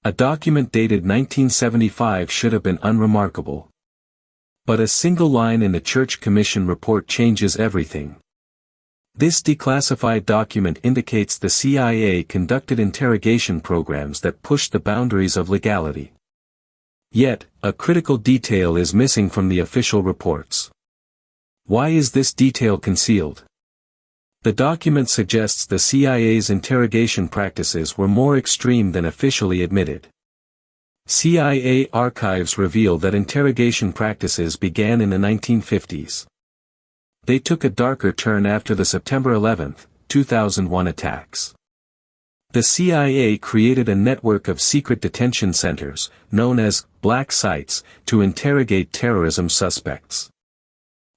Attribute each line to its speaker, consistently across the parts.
Speaker 1: A document dated 1975 should have been unremarkable. But a single line in the Church Commission report changes everything. This declassified document indicates the CIA conducted interrogation programs that pushed the boundaries of legality. Yet, a critical detail is missing from the official reports. Why is this detail concealed? The document suggests the CIA's interrogation practices were more extreme than officially admitted. CIA archives reveal that interrogation practices began in the 1950s. They took a darker turn after the September 11, 2001 attacks. The CIA created a network of secret detention centers, known as black sites, to interrogate terrorism suspects.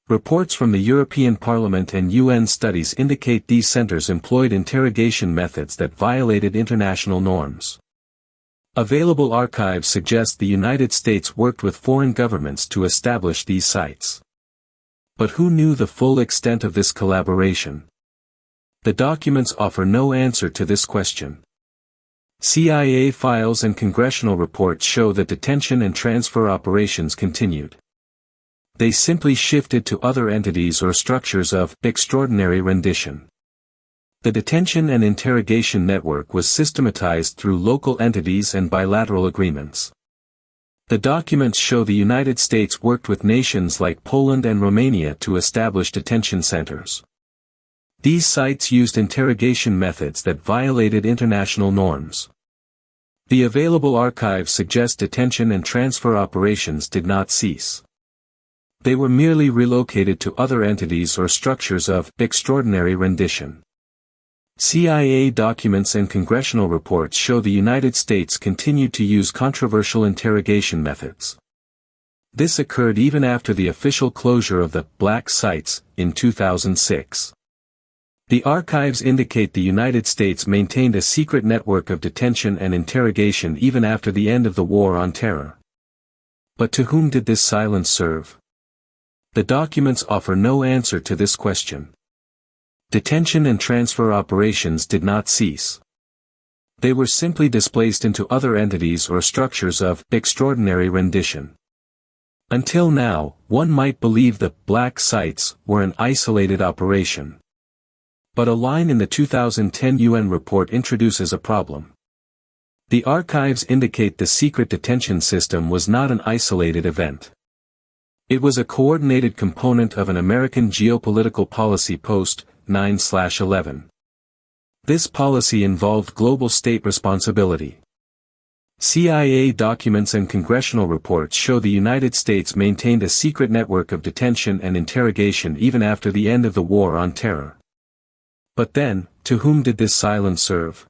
Speaker 1: Reports from the European Parliament and UN studies indicate these centers employed interrogation methods that violated international norms. Available archives suggest the United States worked with foreign governments to establish these sites. But who knew the full extent of this collaboration? The documents offer no answer to this question. CIA files and congressional reports show that detention and transfer operations continued. They simply shifted to other entities or structures of extraordinary rendition. The detention and interrogation network was systematized through local entities and bilateral agreements. The documents show the United States worked with nations like Poland and Romania to establish detention centers. These sites used interrogation methods that violated international norms. The available archives suggest detention and transfer operations did not cease. They were merely relocated to other entities or structures of extraordinary rendition. CIA documents and congressional reports show the United States continued to use controversial interrogation methods. This occurred even after the official closure of the black sites in 2006. The archives indicate the United States maintained a secret network of detention and interrogation even after the end of the War on Terror. But to whom did this silence serve? The documents offer no answer to this question. Detention and transfer operations did not cease. They were simply displaced into other entities or structures of extraordinary rendition. Until now, one might believe the black sites were an isolated operation. But a line in the 2010 UN report introduces a problem. The archives indicate the secret detention system was not an isolated event. It was a coordinated component of an American geopolitical policy post-9/11. This policy involved global state responsibility. CIA documents and congressional reports show the United States maintained a secret network of detention and interrogation even after the end of the War on Terror. But then, to whom did this silence serve?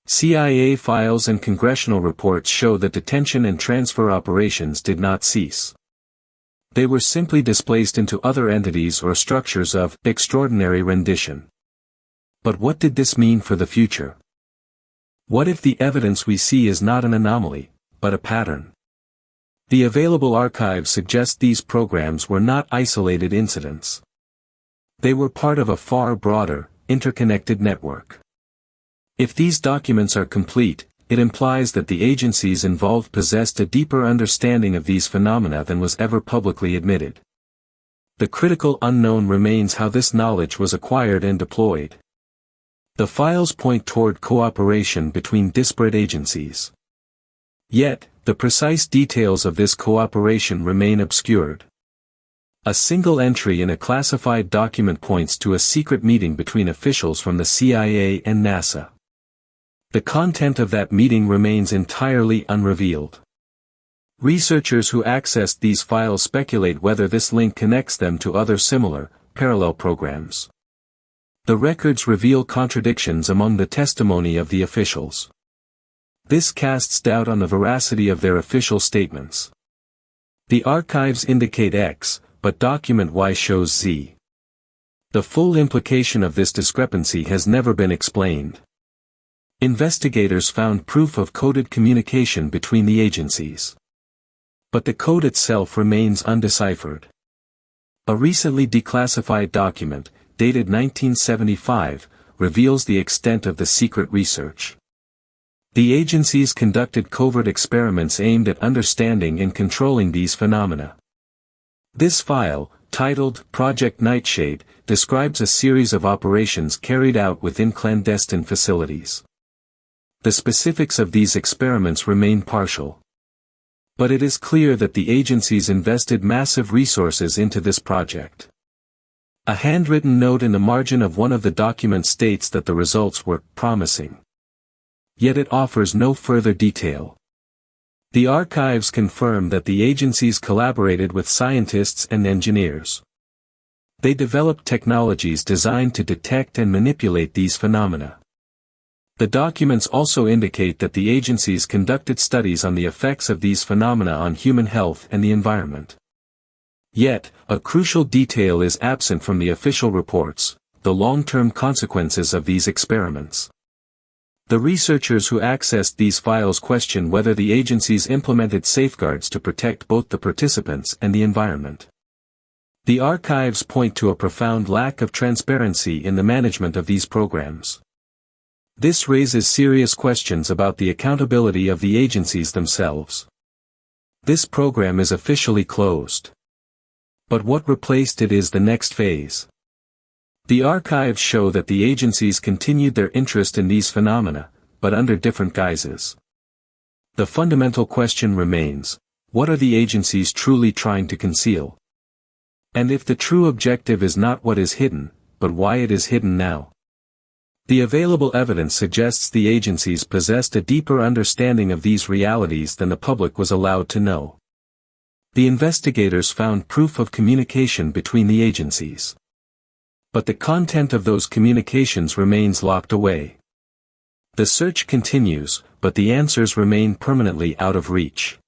Speaker 1: CIA files and congressional reports show that detention and transfer operations did not cease. They were simply displaced into other entities or structures of extraordinary rendition. But what did this mean for the future? What if the evidence we see is not an anomaly, but a pattern? The available archives suggest these programs were not isolated incidents. They were part of a far broader, interconnected network. If these documents are complete, it implies that the agencies involved possessed a deeper understanding of these phenomena than was ever publicly admitted. The critical unknown remains how this knowledge was acquired and deployed. The files point toward cooperation between disparate agencies. Yet, the precise details of this cooperation remain obscured. A single entry in a classified document points to a secret meeting between officials from the CIA and NASA. The content of that meeting remains entirely unrevealed. Researchers who accessed these files speculate whether this link connects them to other similar, parallel programs. The records reveal contradictions among the testimony of the officials. This casts doubt on the veracity of their official statements. The archives indicate X, but document Y shows Z. The full implication of this discrepancy has never been explained. Investigators found proof of coded communication between the agencies. But the code itself remains undeciphered. A recently declassified document, dated 1975, reveals the extent of the secret research. The agencies conducted covert experiments aimed at understanding and controlling these phenomena. This file, titled Project Nightshade, describes a series of operations carried out within clandestine facilities. The specifics of these experiments remain partial. But it is clear that the agencies invested massive resources into this project. A handwritten note in the margin of one of the documents states that the results were promising. Yet it offers no further detail. The archives confirm that the agencies collaborated with scientists and engineers. They developed technologies designed to detect and manipulate these phenomena. The documents also indicate that the agencies conducted studies on the effects of these phenomena on human health and the environment. Yet, a crucial detail is absent from the official reports: the long-term consequences of these experiments. The researchers who accessed these files question whether the agencies implemented safeguards to protect both the participants and the environment. The archives point to a profound lack of transparency in the management of these programs. This raises serious questions about the accountability of the agencies themselves. This program is officially closed. But what replaced it is the next phase. The archives show that the agencies continued their interest in these phenomena, but under different guises. The fundamental question remains: what are the agencies truly trying to conceal? And if the true objective is not what is hidden, but why it is hidden now? The available evidence suggests the agencies possessed a deeper understanding of these realities than the public was allowed to know. The investigators found proof of communication between the agencies. But the content of those communications remains locked away. The search continues, but the answers remain permanently out of reach.